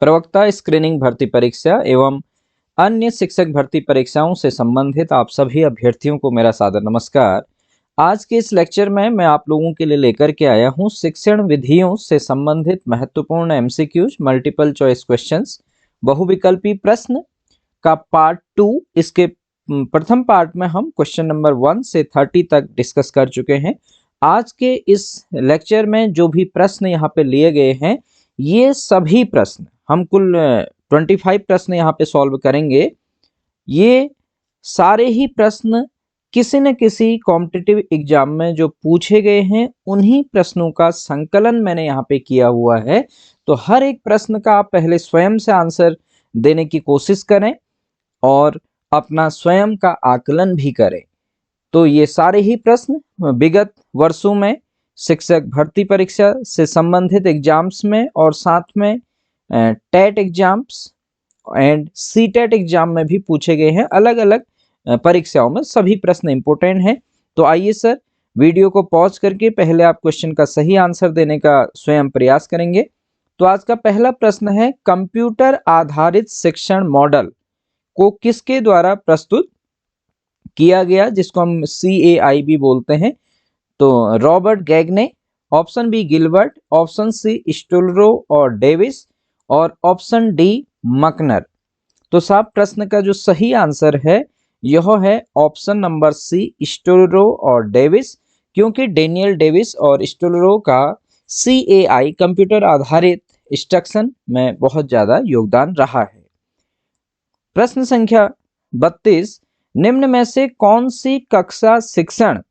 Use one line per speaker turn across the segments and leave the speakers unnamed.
प्रवक्ता स्क्रीनिंग भर्ती परीक्षा एवं अन्य शिक्षक भर्ती परीक्षाओं से संबंधित आप सभी अभ्यर्थियों को मेरा सादर नमस्कार। आज के इस लेक्चर में मैं आप लोगों के लिए लेकर के आया हूं शिक्षण विधियों से संबंधित महत्वपूर्ण एमसीक्यूज, मल्टीपल चॉइस क्वेश्चंस, बहुविकल्पी प्रश्न का पार्ट 2। इसके प्रथम पार्ट में हम क्वेश्चन नंबर 1 से 30 तक डिस्कस कर चुके हैं। आज के इस लेक्चर में जो भी प्रश्न यहाँ पे लिए गए हैं, ये सभी प्रश्न हम कुल 25 प्रश्न यहाँ पे सॉल्व करेंगे। ये सारे ही प्रश्न किसी न किसी कॉम्पिटिटिव एग्जाम में जो पूछे गए हैं उन्हीं प्रश्नों का संकलन मैंने यहाँ पे किया हुआ है। तो हर एक प्रश्न का आप पहले स्वयं से आंसर देने की कोशिश करें और अपना स्वयं का आकलन भी करें। तो ये सारे ही प्रश्न विगत वर्षों में शिक्षक भर्ती परीक्षा से संबंधित एग्जाम्स में और साथ में TET exams and CTET exam में भी पूछे गए हैं। अलग अलग परीक्षाओं में सभी प्रश्न इंपॉर्टेंट हैं। तो आइए सर, वीडियो को पॉज करके पहले आप क्वेश्चन का सही आंसर देने का स्वयं प्रयास करेंगे। तो आज का पहला प्रश्न है, कंप्यूटर आधारित शिक्षण मॉडल को किसके द्वारा प्रस्तुत किया गया, जिसको हम CAI भी बोलते हैं। तो Robert Gagne, option B Gilbert, option C Stolurow और डेविस और ऑप्शन डी मकनर। तो साहब प्रश्न का जो सही आंसर है यह है ऑप्शन नंबर सी स्टोलरो और डेविस, क्योंकि डेनियल डेविस और स्टोलरो का CAI कंप्यूटर आधारित इंस्ट्रक्शन में बहुत ज्यादा योगदान रहा है। प्रश्न संख्या 32, निम्न में से कौन सी कक्षा शिक्षण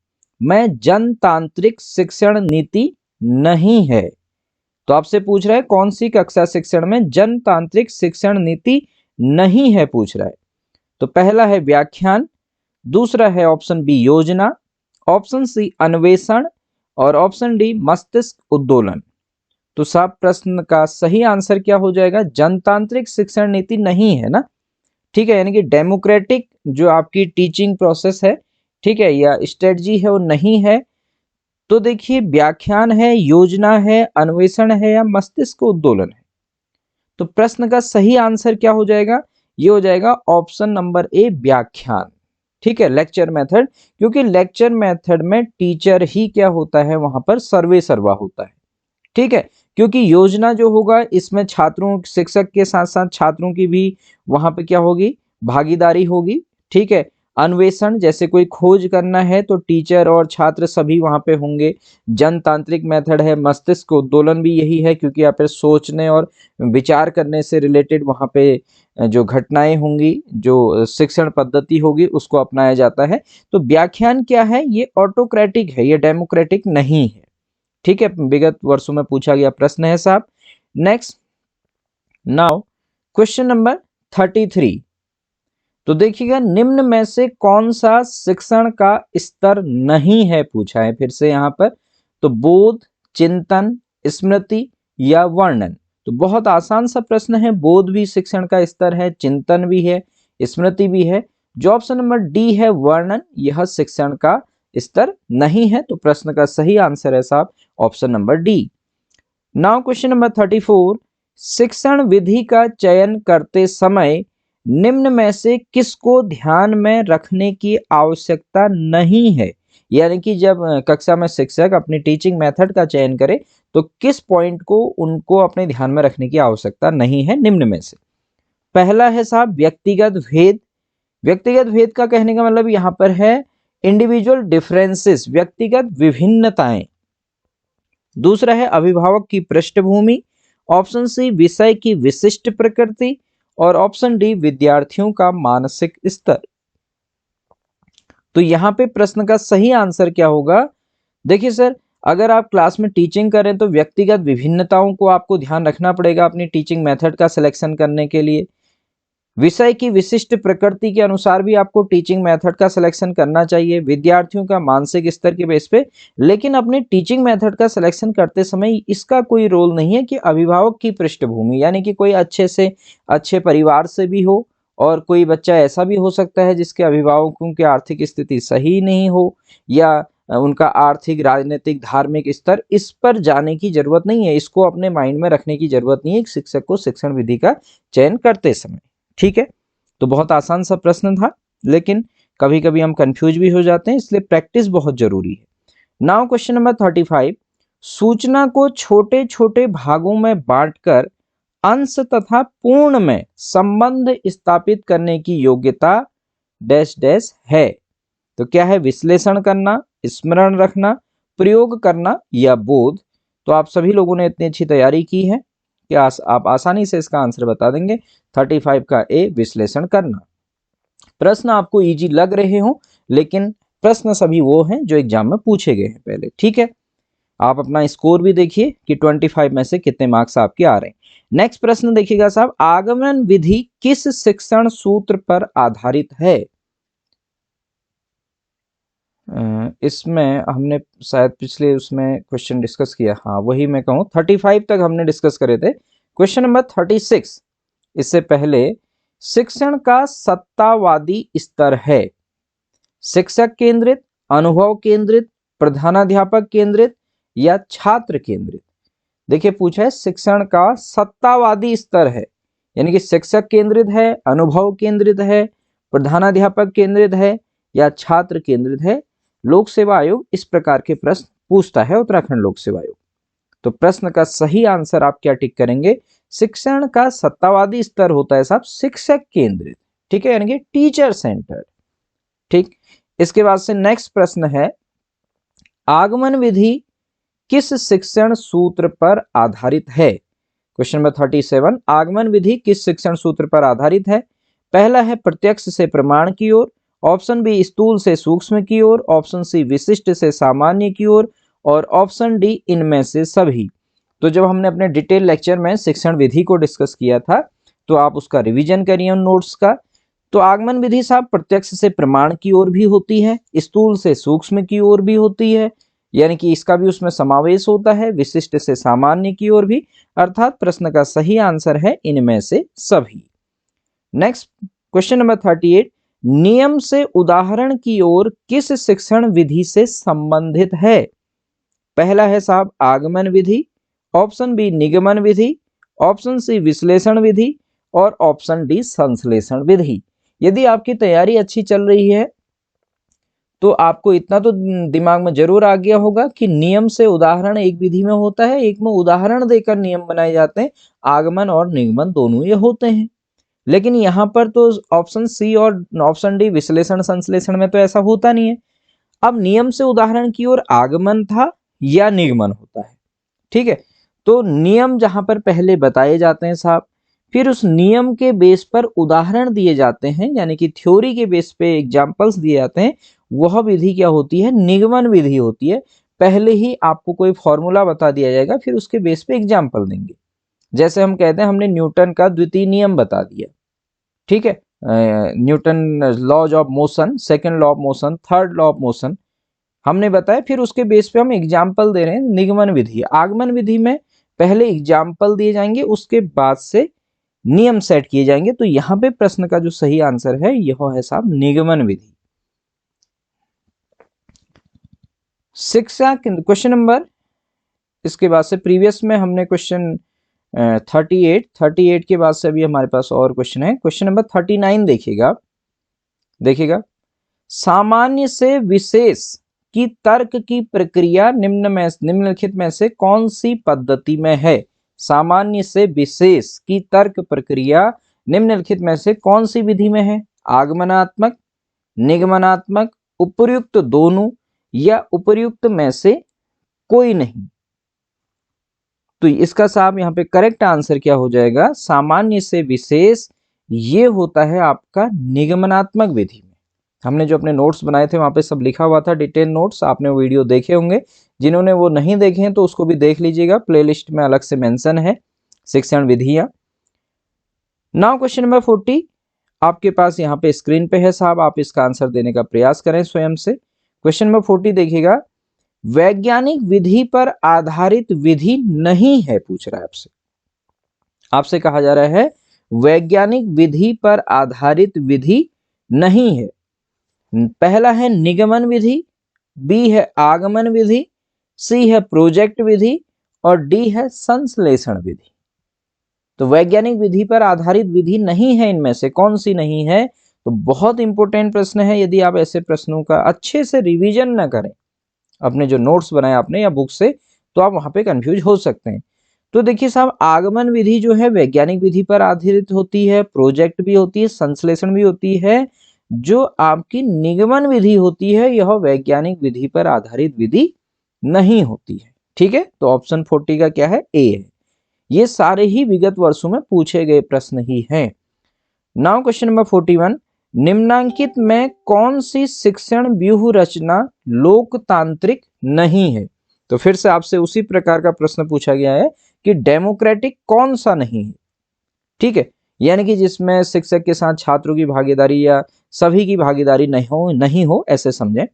में जनतांत्रिक शिक्षण नीति नहीं है। तो आपसे पूछ रहा है कौन सी कक्षा शिक्षण में जनतांत्रिक शिक्षण नीति नहीं है, पूछ रहा है। तो पहला है व्याख्यान, दूसरा है ऑप्शन बी योजना, ऑप्शन सी अन्वेषण और ऑप्शन डी मस्तिष्क उद्दोलन। तो साहब प्रश्न का सही आंसर क्या हो जाएगा, जनतांत्रिक शिक्षण नीति नहीं है ना, ठीक है, यानी कि डेमोक्रेटिक जो आपकी टीचिंग प्रोसेस है, ठीक है, या स्ट्रेटजी है, वो नहीं है। तो देखिए व्याख्यान है, योजना है, अन्वेषण है या मस्तिष्क उद्दोलन है। तो प्रश्न का सही आंसर क्या हो जाएगा, ये हो जाएगा ऑप्शन नंबर ए व्याख्यान, ठीक है, लेक्चर मेथड। क्योंकि लेक्चर मेथड में टीचर ही क्या होता है, वहां पर सर्वे सर्वा होता है, ठीक है। क्योंकि योजना जो होगा इसमें छात्रों, शिक्षक के साथ साथ छात्रों की भी वहां पे क्या होगी, भागीदारी होगी, ठीक है। अन्वेषण, जैसे कोई खोज करना है तो टीचर और छात्र सभी वहां पे होंगे। जनतांत्रिक मेथड है, मस्तिष्क उद्दोलन भी यही है, क्योंकि यहाँ पे सोचने और विचार करने से रिलेटेड वहां पे जो घटनाएं होंगी, जो शिक्षण पद्धति होगी, उसको अपनाया जाता है। तो व्याख्यान क्या है, ये ऑटोक्रेटिक है, ये डेमोक्रेटिक नहीं है, ठीक है। विगत वर्षों में पूछा गया प्रश्न है साहब। Next, now question number 33। तो देखिएगा, निम्न में से कौन सा शिक्षण का स्तर नहीं है, पूछा है फिर से यहाँ पर। तो बोध, चिंतन, स्मृति या वर्णन। तो बहुत आसान सा प्रश्न है, बोध भी शिक्षण का स्तर है, चिंतन भी है, स्मृति भी है। जो ऑप्शन नंबर डी है वर्णन, यह शिक्षण का स्तर नहीं है। तो प्रश्न का सही आंसर है साहब option number D. Now question number 34, शिक्षण विधि का चयन करते समय निम्न में से किसको ध्यान में रखने की आवश्यकता नहीं है। यानी कि जब कक्षा में शिक्षक अपनी टीचिंग मेथड का चयन करे तो किस पॉइंट को उनको अपने ध्यान में रखने की आवश्यकता नहीं है निम्न में से। पहला है साहब व्यक्तिगत भेद। व्यक्तिगत भेद का कहने का मतलब यहाँ पर है इंडिविजुअल डिफरेंसेस, व्यक्तिगत विभिन्नताएं। दूसरा है अभिभावक की पृष्ठभूमि, ऑप्शन सी विषय की विशिष्ट प्रकृति और ऑप्शन डी विद्यार्थियों का मानसिक स्तर। तो यहाँ पे प्रश्न का सही आंसर क्या होगा, देखिए सर, अगर आप क्लास में टीचिंग करें तो व्यक्तिगत विभिन्नताओं को आपको ध्यान रखना पड़ेगा अपनी टीचिंग मेथड का सिलेक्शन करने के लिए। विषय की विशिष्ट प्रकृति के अनुसार भी आपको टीचिंग मेथड का सिलेक्शन करना चाहिए, विद्यार्थियों का मानसिक स्तर के बेस पे। लेकिन अपने टीचिंग मेथड का सिलेक्शन करते समय इसका कोई रोल नहीं है कि अभिभावक की पृष्ठभूमि, यानी कि कोई अच्छे परिवार से भी हो, और कोई बच्चा ऐसा भी हो सकता है जिसके अभिभावकों की आर्थिक स्थिति सही नहीं हो, या उनका आर्थिक, राजनीतिक, धार्मिक स्तर, इस पर जाने की जरूरत नहीं है, इसको अपने माइंड में रखने की जरूरत नहीं है एक शिक्षक को शिक्षण विधि का चयन करते समय। ठीक है, तो बहुत आसान सा प्रश्न था, लेकिन कभी कभी हम कंफ्यूज भी हो जाते हैं, इसलिए प्रैक्टिस बहुत जरूरी है। नाउ क्वेश्चन नंबर 35, सूचना को छोटे छोटे भागों में बांटकर अंश तथा पूर्ण में संबंध स्थापित करने की योग्यता डैश डैश है। तो क्या है? विश्लेषण करना, स्मरण रखना, प्रयोग करना या बोध। तो आप सभी लोगों ने इतनी अच्छी तैयारी की है कि आप आसानी से इसका आंसर बता देंगे। 35 का ए, विश्लेषण करना। प्रश्न आपको इजी लग रहे हो, लेकिन प्रश्न सभी वो हैं जो एग्जाम में पूछे गए हैं पहले। ठीक है, आप अपना स्कोर भी देखिए कि 25 में से कितने मार्क्स आपके आ रहे हैं। नेक्स्ट प्रश्न देखिएगा साहब, आगमन विधि किस शिक्षण सूत्र पर आधारित है? इसमें हमने शायद पिछले उसमें क्वेश्चन डिस्कस किया, हाँ वही मैं कहूँ 35 तक हमने डिस्कस करे थे। क्वेश्चन नंबर 36, इससे पहले, शिक्षण का सत्तावादी स्तर है शिक्षक केंद्रित, अनुभव केंद्रित, प्रधानाध्यापक केंद्रित या छात्र केंद्रित? देखिए पूछा है शिक्षण का सत्तावादी स्तर है, यानी कि शिक्षक केंद्रित है, अनुभव केंद्रित है, प्रधानाध्यापक केंद्रित है या छात्र केंद्रित है। लोक सेवा आयोग इस प्रकार के प्रश्न पूछता है, उत्तराखंड लोक सेवा आयोग। तो प्रश्न का सही आंसर आप क्या टिक करेंगे? शिक्षण का सत्तावादी स्तर होता है साहब शिक्षक केंद्रित। ठीक है, यानी कि टीचर सेंटर्ड। ठीक, इसके बाद से नेक्स्ट प्रश्न है, आगमन विधि किस शिक्षण सूत्र पर आधारित है? क्वेश्चन नंबर 37, आगमन विधि किस शिक्षण सूत्र पर आधारित है? पहला है प्रत्यक्ष से प्रमाण की ओर, ऑप्शन बी स्थूल से सूक्ष्म की ओर, ऑप्शन सी विशिष्ट से सामान्य की ओर और ऑप्शन डी इनमें से सभी। तो जब हमने अपने डिटेल लेक्चर में शिक्षण विधि को डिस्कस किया था, तो आप उसका रिवीजन करिए उन नोट्स का। तो आगमन विधि साहब प्रत्यक्ष से प्रमाण की ओर भी होती है, स्थूल से सूक्ष्म की ओर भी होती है, यानी कि इसका भी उसमें समावेश होता है, विशिष्ट से सामान्य की ओर भी, अर्थात प्रश्न का सही आंसर है इनमें से सभी। नेक्स्ट क्वेश्चन नंबर 38, नियम से उदाहरण की ओर किस शिक्षण विधि से संबंधित है? पहला है साहब आगमन विधि, ऑप्शन बी निगमन विधि, ऑप्शन सी विश्लेषण विधि और ऑप्शन डी संश्लेषण विधि। यदि आपकी तैयारी अच्छी चल रही है तो आपको इतना तो दिमाग में जरूर आ गया होगा कि नियम से उदाहरण एक विधि में होता है, एक में उदाहरण देकर नियम बनाए जाते हैं। आगमन और निगमन दोनों ये होते हैं, लेकिन यहाँ पर तो ऑप्शन सी और ऑप्शन डी विश्लेषण संश्लेषण में तो ऐसा होता नहीं है। अब नियम से उदाहरण की ओर आगमन था या निगमन होता है। ठीक है, तो नियम जहां पर पहले बताए जाते हैं साहब, फिर उस नियम के बेस पर उदाहरण दिए जाते हैं, यानी कि थ्योरी के बेस पे एग्जाम्पल्स दिए जाते हैं, वह विधि क्या होती है? निगमन विधि होती है। पहले ही आपको कोई फॉर्मूला बता दिया जाएगा, फिर उसके बेस पे एग्जाम्पल देंगे। जैसे हम कहते हैं हमने न्यूटन का द्वितीय नियम बता दिया, ठीक है, Newton laws of motion, second law of motion, third law of motion हमने बताया, फिर उसके बेस पे हम एग्जाम्पल दे रहे हैं। निगमन विधि, आगमन विधि में पहले एग्जाम्पल दिए जाएंगे, उसके बाद से नियम सेट किए जाएंगे। तो यहाँ पे प्रश्न का जो सही आंसर है यह है साहब निगमन विधि। शिक्षा क्वेश्चन नंबर, इसके बाद से प्रीवियस में हमने क्वेश्चन 38 के बाद से अभी हमारे पास और क्वेश्चन है। क्वेश्चन नंबर 39 देखिएगा, सामान्य से विशेष की तर्क की प्रक्रिया निम्नलिखित में से कौन सी पद्धति में है? सामान्य से विशेष की तर्क प्रक्रिया निम्नलिखित में से कौन सी विधि में है? आगमनात्मक, निगमनात्मक, उपर्युक्त दोनों या उपर्युक्त में से कोई नहीं? तो इसका साहब यहाँ पे करेक्ट आंसर क्या हो जाएगा? सामान्य से विशेष ये होता है आपका निगमनात्मक विधि में। हमने जो अपने नोट्स बनाए थे वहां पे सब लिखा हुआ था, डिटेल नोट्स, आपने वो वीडियो देखे होंगे। जिन्होंने वो नहीं देखे हैं तो उसको भी देख लीजिएगा, प्लेलिस्ट में अलग से मेंशन है शिक्षण विधियां। नाउ क्वेश्चन नंबर 40 आपके पास यहाँ पे स्क्रीन पे है साहब, आप इसका आंसर देने का प्रयास करें स्वयं से। क्वेश्चन नंबर 40 देखिएगा, वैज्ञानिक विधि पर आधारित विधि नहीं है, पूछ रहा है आपसे कहा जा रहा है वैज्ञानिक विधि पर आधारित विधि नहीं है। पहला है निगमन विधि, बी है आगमन विधि, सी है प्रोजेक्ट विधि और डी है संश्लेषण विधि। तो वैज्ञानिक विधि पर आधारित विधि नहीं है, इनमें से कौन सी नहीं है? तो बहुत इंपॉर्टेंट प्रश्न है। यदि आप ऐसे प्रश्नों का अच्छे से रिवीजन ना करें, अपने जो नोट्स बनाए आपने या बुक से, तो आप वहां पे कंफ्यूज हो सकते हैं। तो देखिए साहब, आगमन विधि जो है वैज्ञानिक विधि पर आधारित होती है, प्रोजेक्ट भी होती है, संश्लेषण भी होती है। जो आपकी निगमन विधि होती है यह वैज्ञानिक विधि पर आधारित विधि नहीं होती है। ठीक है, तो ऑप्शन 40 का क्या है? ए है। ये सारे ही विगत वर्षों में पूछे गए प्रश्न ही हैं। नाउ क्वेश्चन नंबर 41, निम्नांकित में कौन सी शिक्षण व्यूह रचना लोकतांत्रिक नहीं है? तो फिर से आपसे उसी प्रकार का प्रश्न पूछा गया है कि डेमोक्रेटिक कौन सा नहीं है। ठीक है, यानी कि जिसमें शिक्षक के साथ छात्रों की भागीदारी या सभी की भागीदारी नहीं हो ऐसे समझें।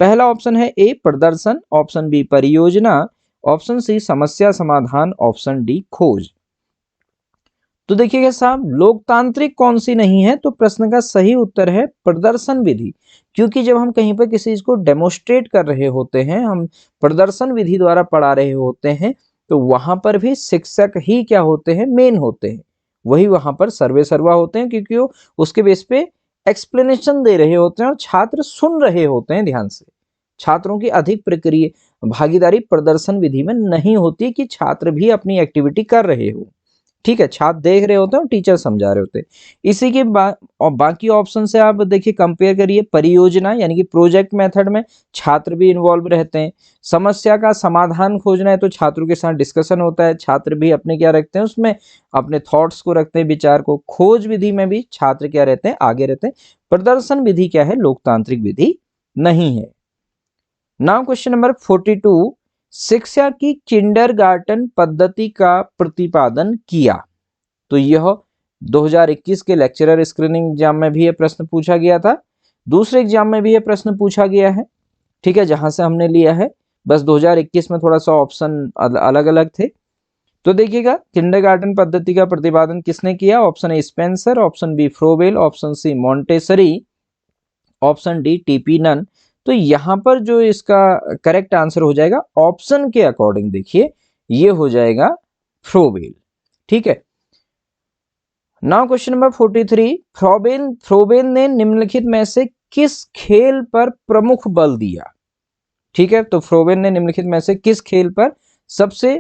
पहला ऑप्शन है ए प्रदर्शन, ऑप्शन बी परियोजना, ऑप्शन सी समस्या समाधान, ऑप्शन डी खोज। तो देखिएगा साहब, लोकतांत्रिक कौन सी नहीं है? तो प्रश्न का सही उत्तर है प्रदर्शन विधि। क्योंकि जब हम कहीं पर किसी चीज को डेमोस्ट्रेट कर रहे होते हैं, हम प्रदर्शन विधि द्वारा पढ़ा रहे होते हैं, तो वहां पर भी शिक्षक ही क्या होते हैं? मेन होते हैं। वही वहां पर सर्वे सर्वा होते हैं, क्योंकि वो उसके बेस पे एक्सप्लेनेशन दे रहे होते हैं और छात्र सुन रहे होते हैं ध्यान से। छात्रों की अधिक प्रक्रिया भागीदारी प्रदर्शन विधि में नहीं होती कि छात्र भी अपनी एक्टिविटी कर रहे हो। ठीक है, छात्र देख रहे होते हैं और टीचर समझा रहे होते हैं। इसी के और बाकी ऑप्शन से आप देखिए कंपेयर करिए। परियोजना यानी कि प्रोजेक्ट मेथड में छात्र भी इन्वॉल्व रहते हैं। समस्या का समाधान खोजना है तो छात्रों के साथ डिस्कशन होता है, छात्र भी अपने क्या रखते हैं उसमें? अपने थॉट्स को रखते हैं, विचार को। खोज विधि में भी छात्र क्या रहते हैं? आगे रहते हैं। प्रदर्शन विधि क्या है? लोकतांत्रिक विधि नहीं है। नाउ क्वेश्चन नंबर 42, शिक्षा की किंडरगार्टन पद्धति का प्रतिपादन किया। तो यह 2021 के लेक्चरर स्क्रीनिंग एग्जाम में भी यह प्रश्न पूछा गया था, दूसरे एग्जाम में भी यह प्रश्न पूछा गया है। ठीक है, जहां से हमने लिया है, बस 2021 में थोड़ा सा ऑप्शन अलग अलग थे। तो देखिएगा, किंडरगार्टन पद्धति का प्रतिपादन किसने किया? Option A Spencer, option B Froebel, option C Montessori, option D TP Nunn. तो यहां पर जो इसका करेक्ट आंसर हो जाएगा ऑप्शन के अकॉर्डिंग, देखिए ये हो जाएगा फ्रोबेल। ठीक है, नाउ क्वेश्चन नंबर 43, फ्रोबेल ने निम्नलिखित में से किस खेल पर प्रमुख बल दिया? ठीक है, तो फ्रोबेल ने निम्नलिखित में से किस खेल पर सबसे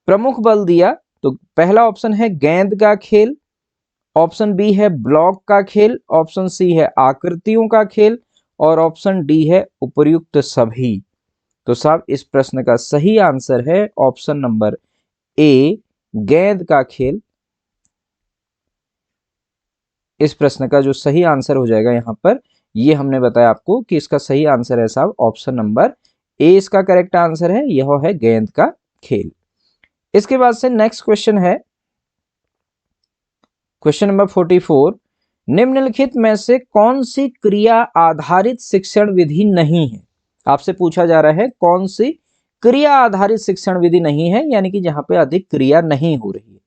प्रमुख बल दिया? तो पहला ऑप्शन है गेंद का खेल, ऑप्शन बी है ब्लॉक का खेल, ऑप्शन सी है आकृतियों का खेल और ऑप्शन डी है उपर्युक्त सभी। तो साहब, इस प्रश्न का सही आंसर है ऑप्शन नंबर ए, गेंद का खेल। इस प्रश्न का जो सही आंसर हो जाएगा यहां पर, ये हमने बताया आपको कि इसका सही आंसर है साहब ऑप्शन नंबर ए, इसका करेक्ट आंसर है, यह है गेंद का खेल। इसके बाद से नेक्स्ट क्वेश्चन है क्वेश्चन नंबर 44, निम्नलिखित में से कौन सी क्रिया आधारित शिक्षण विधि नहीं है? आपसे पूछा जा रहा है कौन सी क्रिया आधारित शिक्षण विधि नहीं है, यानी कि जहां पे अधिक क्रिया नहीं हो रही है।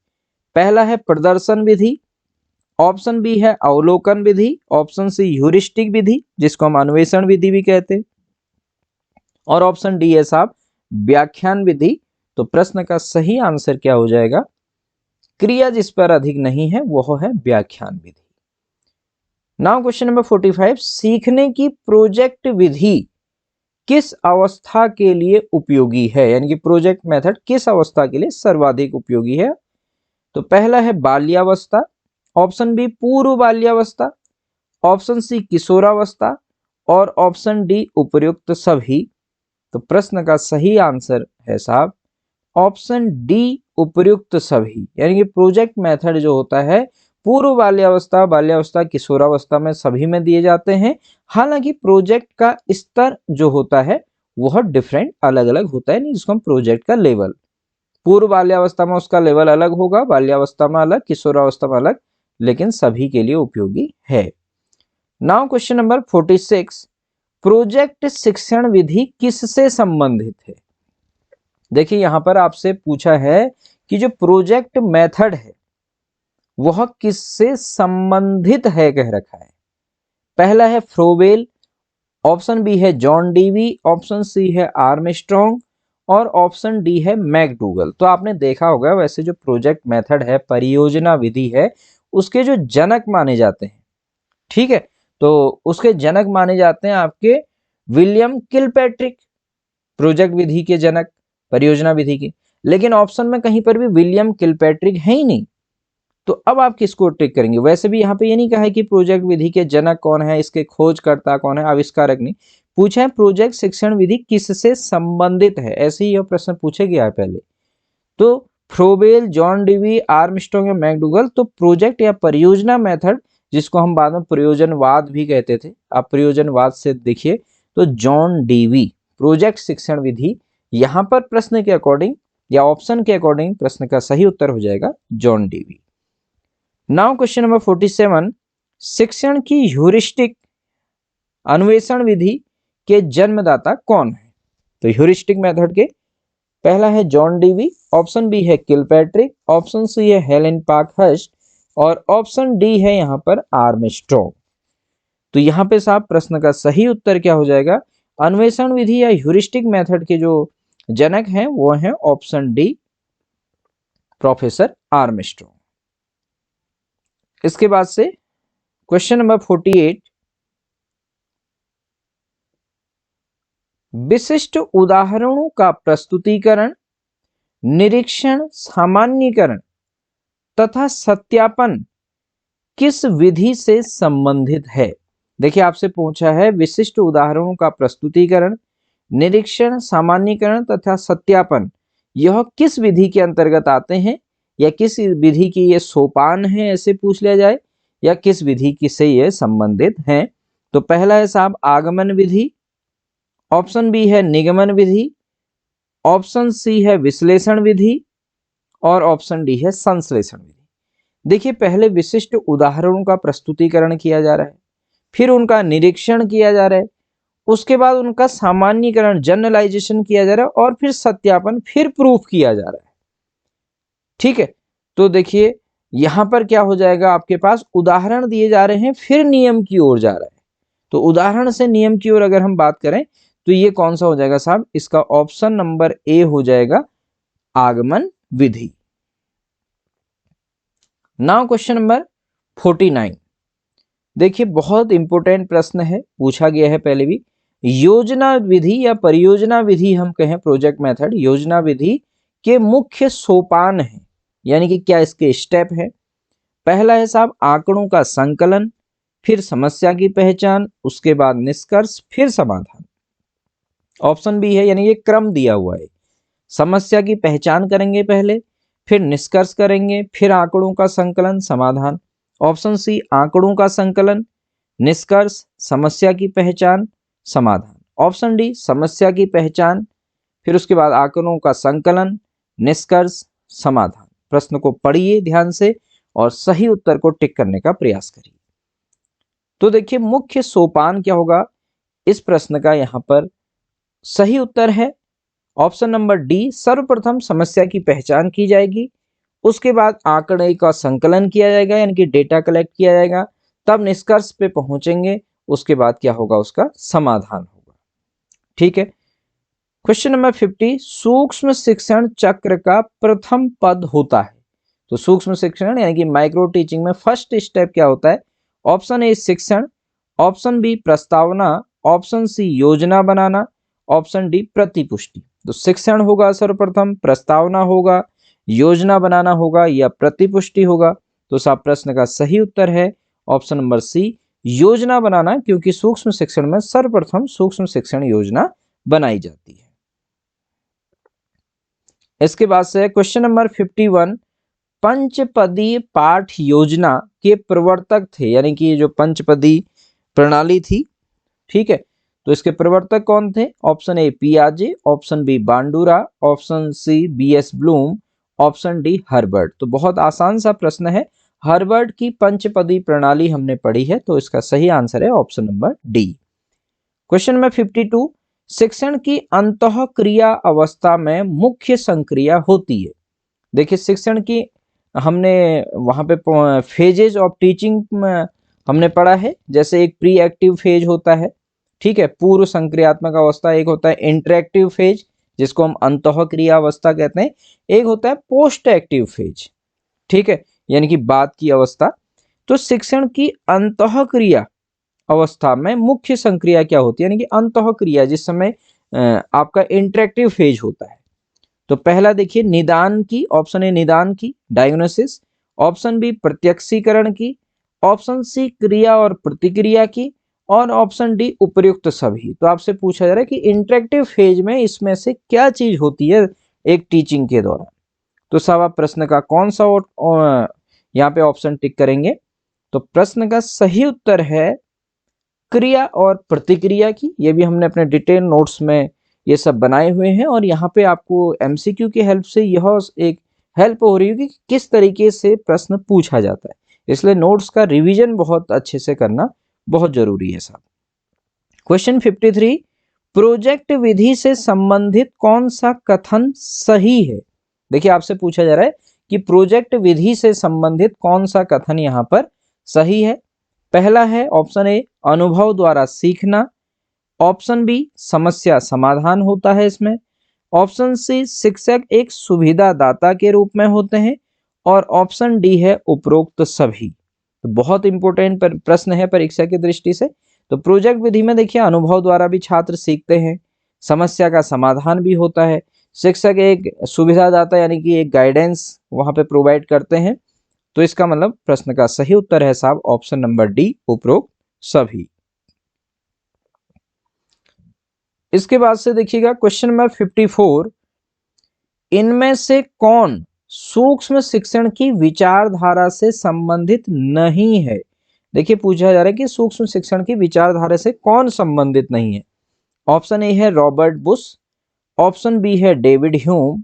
पहला है प्रदर्शन विधि, ऑप्शन बी है अवलोकन विधि, ऑप्शन सी ह्यूरिस्टिक विधि जिसको हम अन्वेषण विधि भी कहते हैं, और ऑप्शन डी है साहब व्याख्यान विधि। तो प्रश्न का सही आंसर क्या हो जाएगा? क्रिया जिस पर अधिक नहीं है वह है व्याख्यान विधि। नाउ क्वेश्चन नंबर 45, सीखने की प्रोजेक्ट विधि किस अवस्था के लिए उपयोगी है? यानी कि प्रोजेक्ट मेथड किस अवस्था के लिए सर्वाधिक उपयोगी है? तो पहला है बाल्यावस्था, ऑप्शन बी पूर्व बाल्यावस्था, ऑप्शन सी किशोरावस्था और ऑप्शन डी उपर्युक्त सभी। तो प्रश्न का सही आंसर है साहब ऑप्शन डी उपर्युक्त सभी। यानी कि प्रोजेक्ट मेथड जो होता है पूर्व बाल्यावस्था, बाल्यावस्था, किशोरावस्था में सभी में दिए जाते हैं। हालांकि प्रोजेक्ट का स्तर जो होता है वह डिफरेंट अलग अलग होता है, नहीं जिसको हम प्रोजेक्ट का लेवल, पूर्व बाल्यावस्था में उसका लेवल अलग होगा, बाल्यावस्था में अलग, किशोरावस्था में अलग, लेकिन सभी के लिए उपयोगी है। नाउ क्वेश्चन नंबर 46, प्रोजेक्ट शिक्षण विधि किससे संबंधित है? देखिए यहां पर आपसे पूछा है कि जो प्रोजेक्ट मेथड है वह किससे संबंधित है, कह रखा है। पहला है फ्रोबेल, ऑप्शन बी है जॉन डीवी, ऑप्शन सी है आर्मस्ट्रॉन्ग और ऑप्शन डी है मैकडूगल। तो आपने देखा होगा वैसे जो प्रोजेक्ट मेथड है, परियोजना विधि है, उसके जो जनक माने जाते हैं, ठीक है, तो उसके जनक माने जाते हैं आपके विलियम किलपैट्रिक, प्रोजेक्ट विधि के जनक, परियोजना विधि के। लेकिन ऑप्शन में कहीं पर भी विलियम किलपैट्रिक है ही नहीं, तो अब आप किसको टिक करेंगे? वैसे भी यहाँ पे ये नहीं कहा है कि प्रोजेक्ट विधि के जनक कौन है, इसके खोजकर्ता कौन है, आविष्कारक नहीं पूछा है, प्रोजेक्ट शिक्षण विधि किससे संबंधित है, ऐसे ही यह प्रश्न पूछे गया है पहले। तो फ्रोबेल, जॉन डीवी, आर्मस्ट्रॉन्ग या मैकडूगल, तो प्रोजेक्ट या परियोजना मेथड, जिसको हम बाद में प्रयोजनवाद भी कहते थे, आप प्रयोजनवाद से देखिए, तो जॉन डीवी प्रोजेक्ट शिक्षण विधि, यहां पर प्रश्न के अकॉर्डिंग या ऑप्शन के अकॉर्डिंग प्रश्न का सही उत्तर हो जाएगा John Dewey. Now question number 47, शिक्षण की ह्यूरिस्टिक अन्वेषण विधि के जन्मदाता कौन है? तो ह्यूरिस्टिक मेथड के पहला है जॉन डीवी, ऑप्शन बी है किलपैट्रिक, ऑप्शन सी है हेलेन पार्कहर्स्ट और ऑप्शन डी है यहां पर आर्मस्ट्रॉन्ग। तो यहां पे साहब प्रश्न का सही उत्तर क्या हो जाएगा? अन्वेषण विधि या ह्यूरिस्टिक मेथड के जो जनक हैं वो हैं ऑप्शन डी, प्रोफेसर आर्मस्ट्रॉन्ग। इसके बाद से क्वेश्चन नंबर 48, विशिष्ट उदाहरणों का प्रस्तुतिकरण, निरीक्षण, सामान्यीकरण तथा सत्यापन किस विधि से संबंधित है? देखिए आपसे पूछा है विशिष्ट उदाहरणों का प्रस्तुतिकरण, निरीक्षण, सामान्यीकरण तथा सत्यापन, यह किस विधि के अंतर्गत आते हैं, या किस विधि की ये सोपान है, ऐसे पूछ लिया जाए, या किस विधि की से ये संबंधित हैं। तो पहला है साहब आगमन विधि, ऑप्शन बी है निगमन विधि, ऑप्शन सी है विश्लेषण विधि और ऑप्शन डी है संश्लेषण विधि। देखिए पहले विशिष्ट उदाहरणों का प्रस्तुतिकरण किया जा रहा है, फिर उनका निरीक्षण किया जा रहा है, उसके बाद उनका सामान्यीकरण, जनरलाइजेशन किया जा रहा है और फिर सत्यापन, फिर प्रूफ किया जा रहा है। ठीक है, तो देखिए यहां पर क्या हो जाएगा, आपके पास उदाहरण दिए जा रहे हैं, फिर नियम की ओर जा रहा है। तो उदाहरण से नियम की ओर अगर हम बात करें तो ये कौन सा हो जाएगा साहब? इसका ऑप्शन नंबर ए हो जाएगा आगमन विधि। नाउ क्वेश्चन नंबर 49, देखिए बहुत इंपॉर्टेंट प्रश्न है, पूछा गया है पहले भी। योजना विधि या परियोजना विधि हम कहें, प्रोजेक्ट मेथड, योजना विधि के मुख्य सोपान है, यानी कि क्या इसके स्टेप है? पहला है साहब आंकड़ों का संकलन, फिर समस्या की पहचान, उसके बाद निष्कर्ष, फिर समाधान। ऑप्शन बी है, यानी ये क्रम दिया हुआ है, समस्या की पहचान करेंगे पहले, फिर निष्कर्ष करेंगे, फिर आंकड़ों का संकलन, समाधान। ऑप्शन सी आंकड़ों का संकलन, निष्कर्ष, समस्या की पहचान, समाधान। ऑप्शन डी समस्या की पहचान, फिर उसके बाद आंकड़ों का संकलन, निष्कर्ष, समाधान। प्रश्न को पढ़िए ध्यान से और सही उत्तर को टिक करने का प्रयास करिए। तो देखिए मुख्य सोपान क्या होगा इस प्रश्न का, यहां पर सही उत्तर है ऑप्शन नंबर डी, सर्वप्रथम समस्या की पहचान की जाएगी, उसके बाद आंकड़े का संकलन किया जाएगा, यानी कि डेटा कलेक्ट किया जाएगा, तब निष्कर्ष पे पहुंचेंगे, उसके बाद क्या होगा, उसका समाधान होगा। ठीक है, क्वेश्चन नंबर 50, सूक्ष्म शिक्षण चक्र का प्रथम पद होता है। तो सूक्ष्म शिक्षण यानी कि माइक्रो टीचिंग में फर्स्ट स्टेप क्या होता है? ऑप्शन ए शिक्षण, ऑप्शन बी प्रस्तावना, ऑप्शन सी योजना बनाना, ऑप्शन डी प्रतिपुष्टि। तो शिक्षण होगा सर्वप्रथम, प्रस्तावना होगा, योजना बनाना होगा या प्रतिपुष्टि होगा। तो साहब प्रश्न का सही उत्तर है ऑप्शन नंबर सी, योजना बनाना, क्योंकि सूक्ष्म शिक्षण में सर्वप्रथम सूक्ष्म शिक्षण योजना बनाई जाती है। इसके बाद से क्वेश्चन नंबर 51, पंचपदी पाठ योजना के प्रवर्तक थे, यानी कि जो पंचपदी प्रणाली थी, ठीक है, तो इसके प्रवर्तक कौन थे? ऑप्शन ए पियाजे, option B Bandura, option C BS Bloom, option D Herbert. तो बहुत आसान सा प्रश्न है, हर्बर्ट की पंचपदी प्रणाली हमने पढ़ी है, तो इसका सही आंसर है option number D. Question number 52, शिक्षण की अंतःक्रिया अवस्था में मुख्य संक्रिया होती है। देखिए शिक्षण की हमने वहां पे फेजेज ऑफ टीचिंग हमने पढ़ा है, जैसे एक प्री एक्टिव फेज होता है, ठीक है, पूर्व संक्रियात्मक अवस्था, एक होता है इंटरेक्टिव फेज जिसको हम अंतःक्रिया अवस्था कहते हैं, एक होता है पोस्ट एक्टिव फेज, ठीक है, यानी कि बाद की अवस्था। तो शिक्षण की अंतःक्रिया अवस्था में मुख्य संक्रिया क्या होती है, यानी कि अंतःक्रिया जिस समय आपका इंटरेक्टिव फेज होता है। तो पहला देखिए निदान की, ऑप्शन ए निदान की डायग्नोसिस, ऑप्शन बी प्रत्यक्षीकरण की, ऑप्शन सी क्रिया और प्रतिक्रिया की, और ऑप्शन डी उपर्युक्त सभी। तो आपसे पूछा जा रहा है कि इंटरेक्टिव फेज में इसमें से क्या चीज होती है एक टीचिंग के दौरान। तो सब आप प्रश्न का कौन सा यहाँ पे ऑप्शन टिक करेंगे। तो प्रश्न का सही उत्तर है क्रिया और प्रतिक्रिया की। ये भी हमने अपने डिटेल नोट्स में ये सब बनाए हुए हैं, और यहाँ पे आपको एमसीक्यू की हेल्प से यह एक हेल्प हो रही है कि किस तरीके से प्रश्न पूछा जाता है, इसलिए नोट्स का रिवीजन बहुत अच्छे से करना बहुत जरूरी है साहब। क्वेश्चन 53, प्रोजेक्ट विधि से संबंधित कौन सा कथन सही है। देखिए आपसे पूछा जा रहा है कि प्रोजेक्ट विधि से संबंधित कौन सा कथन यहाँ पर सही है। पहला है ऑप्शन ए अनुभव द्वारा सीखना, ऑप्शन बी समस्या समाधान होता है इसमें, ऑप्शन सी शिक्षक एक सुविधादाता के रूप में होते हैं, और ऑप्शन डी है उपरोक्त सभी। तो बहुत इंपॉर्टेंट प्रश्न है परीक्षा की दृष्टि से। तो प्रोजेक्ट विधि में देखिए अनुभव द्वारा भी छात्र सीखते हैं, समस्या का समाधान भी होता है, शिक्षक एक सुविधादाता यानी कि एक गाइडेंस वहां पे प्रोवाइड करते हैं। तो इसका मतलब प्रश्न का सही उत्तर है साहब ऑप्शन नंबर डी उपरोक्त सभी। इसके बाद से देखिएगा क्वेश्चन नंबर 54, इनमें से कौन सूक्ष्म शिक्षण की विचारधारा से संबंधित नहीं है। देखिए पूछा जा रहा है कि सूक्ष्म शिक्षण की विचारधारा से कौन संबंधित नहीं है। ऑप्शन ए है रॉबर्ट बुश, ऑप्शन बी है डेविड ह्यूम,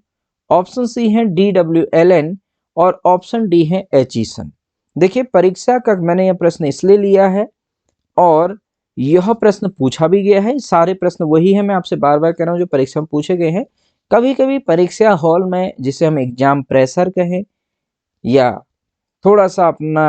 ऑप्शन सी है DW एलन, और ऑप्शन डी है एचिसन। देखिए परीक्षा का मैंने यह प्रश्न इसलिए लिया है और यह प्रश्न पूछा भी गया है, सारे प्रश्न वही है, मैं आपसे बार बार कह रहा हूँ जो परीक्षा में पूछे गए हैं। कभी कभी परीक्षा हॉल में जिसे हम एग्जाम प्रेशर कहें या थोड़ा सा अपना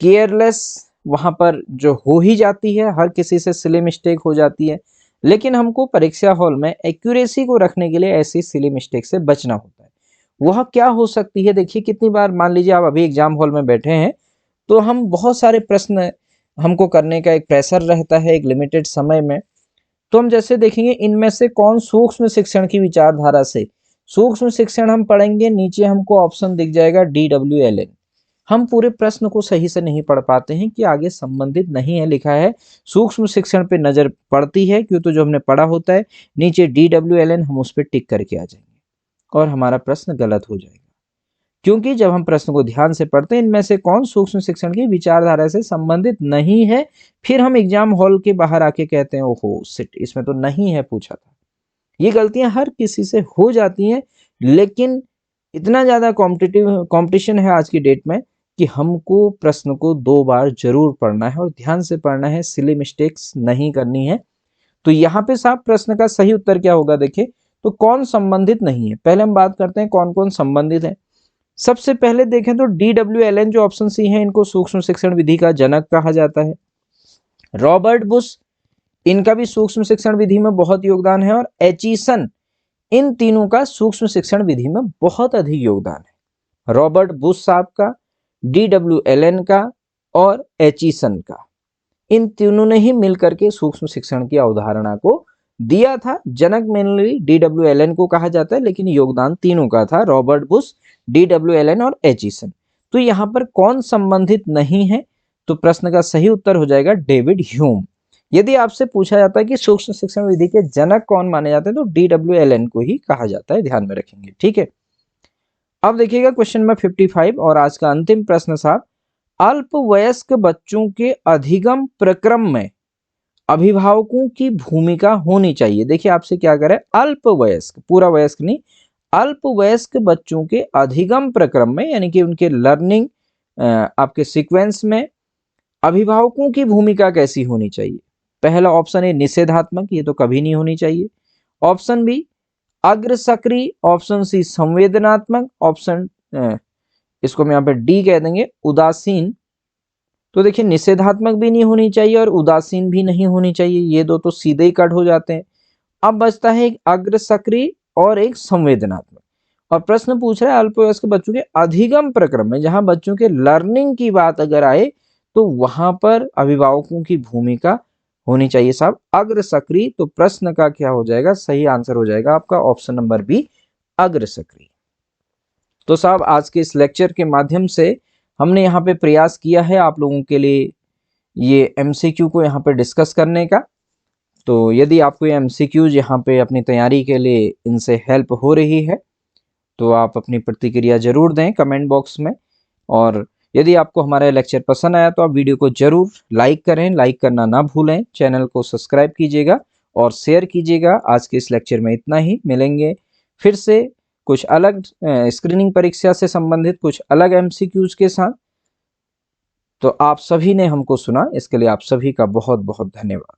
केयरलेस वहां पर जो हो ही जाती है, हर किसी से सिली मिस्टेक हो जाती है, लेकिन हमको परीक्षा हॉल में एक्यूरेसी को रखने के लिए ऐसी सिली मिस्टेक से बचना होता है। वह क्या हो सकती है, देखिए कितनी बार मान लीजिए आप अभी एग्जाम हॉल में बैठे हैं तो हम बहुत सारे प्रश्न हमको करने का एक प्रेशर रहता है एक लिमिटेड समय में। तो हम जैसे देखेंगे इनमें से कौन सूक्ष्म शिक्षण की विचारधारा से, सूक्ष्म शिक्षण हम पढ़ेंगे, नीचे हमको ऑप्शन दिख जाएगा DW एलन। हम पूरे प्रश्न को सही से नहीं पढ़ पाते हैं कि आगे संबंधित नहीं है लिखा है, सूक्ष्म शिक्षण पे नजर पड़ती है क्यों, तो जो हमने पढ़ा होता है नीचे DW एलन हम उस पर टिक करके आ जाएंगे और हमारा प्रश्न गलत हो जाएगा। क्योंकि जब हम प्रश्न को ध्यान से पढ़ते हैं इनमें से कौन सूक्ष्म शिक्षण की विचारधारा से संबंधित नहीं है, फिर हम एग्जाम हॉल के बाहर आके कहते हैं ओहो सिट इसमें तो नहीं है पूछा था। ये गलतियां हर किसी से हो जाती हैं, लेकिन इतना ज्यादा कंपटीशन है आज की डेट में कि हमको प्रश्न को 2 बार जरूर पढ़ना है और ध्यान से पढ़ना है, सिली मिस्टेक्स नहीं करनी है। तो यहाँ पे साहब प्रश्न का सही उत्तर क्या होगा, देखिए तो कौन संबंधित नहीं है। पहले हम बात करते हैं कौन कौन संबंधित है। सबसे पहले देखें तो DW एलन जो ऑप्शन सी है इनको सूक्ष्म शिक्षण विधि का जनक कहा जाता है। रॉबर्ट बुश इनका भी सूक्ष्म शिक्षण विधि में बहुत योगदान है, और एचिसन इन तीनों का सूक्ष्म शिक्षण विधि में बहुत अधिक योगदान है। रॉबर्ट बुश साहब का, DW एलन का और एचिसन का, इन तीनों ने ही मिलकर के सूक्ष्म शिक्षण की अवधारणा को दिया था। जनक मेनली DW एलन को कहा जाता है, लेकिन योगदान तीनों का था, रॉबर्ट बुश, DW एलन और एचिसन। तो यहाँ पर कौन संबंधित नहीं है, तो प्रश्न का सही उत्तर हो जाएगा डेविड ह्यूम। यदि आपसे पूछा जाता है कि सूक्ष्म शिक्षण विधि के जनक कौन माने जाते हैं तो DW एलन को ही कहा जाता है, ध्यान में रखेंगे, ठीक है। अब देखिएगा क्वेश्चन नंबर 55 और आज का अंतिम प्रश्न साहब, अल्पवयस्क बच्चों के अधिगम प्रक्रम में अभिभावकों की भूमिका होनी चाहिए। देखिए आपसे क्या करे, अल्पवयस्क, पूरा वयस्क नहीं, अल्पवयस्क बच्चों के अधिगम प्रक्रम में यानी कि उनके लर्निंग आपके सीक्वेंस में अभिभावकों की भूमिका कैसी होनी चाहिए। पहला ऑप्शन है निषेधात्मक, ये तो कभी नहीं होनी चाहिए। ऑप्शन बी अग्र सक्रिय, ऑप्शन सी संवेदनात्मक, ऑप्शन इसको हम यहाँ पे डी कह देंगे उदासीन, तो देखिए निषेधात्मक भी नहीं होनी चाहिए और उदासीन भी नहीं होनी चाहिए, ये दो तो सीधे ही कट हो जाते हैं। अब बचता है एक अग्र सक्रिय और एक संवेदनात्मक। और प्रश्न पूछ रहा है अल्पवयस्क बच्चों के अधिगम प्रक्रम में, जहां बच्चों के लर्निंग की बात अगर आए तो वहां पर अभिभावकों की भूमिका होनी चाहिए साहब अग्र सक्रिय। तो प्रश्न का क्या हो जाएगा, सही आंसर हो जाएगा आपका ऑप्शन नंबर बी, अग्र सक्रिय। तो साहब आज के इस लेक्चर के माध्यम से हमने यहाँ पे प्रयास किया है आप लोगों के लिए ये एमसीक्यू को यहाँ पे डिस्कस करने का। तो यदि आपको ये एमसीक्यूज यहाँ पे अपनी तैयारी के लिए इनसे हेल्प हो रही है तो आप अपनी प्रतिक्रिया जरूर दें कमेंट बॉक्स में। और यदि आपको हमारा लेक्चर पसंद आया तो आप वीडियो को जरूर लाइक करें, लाइक करना ना भूलें, चैनल को सब्सक्राइब कीजिएगा और शेयर कीजिएगा। आज के इस लेक्चर में इतना ही, मिलेंगे फिर से कुछ अलग स्क्रीनिंग परीक्षा से संबंधित कुछ अलग एमसीक्यूज के साथ। तो आप सभी ने हमको सुना, इसके लिए आप सभी का बहुत बहुत धन्यवाद।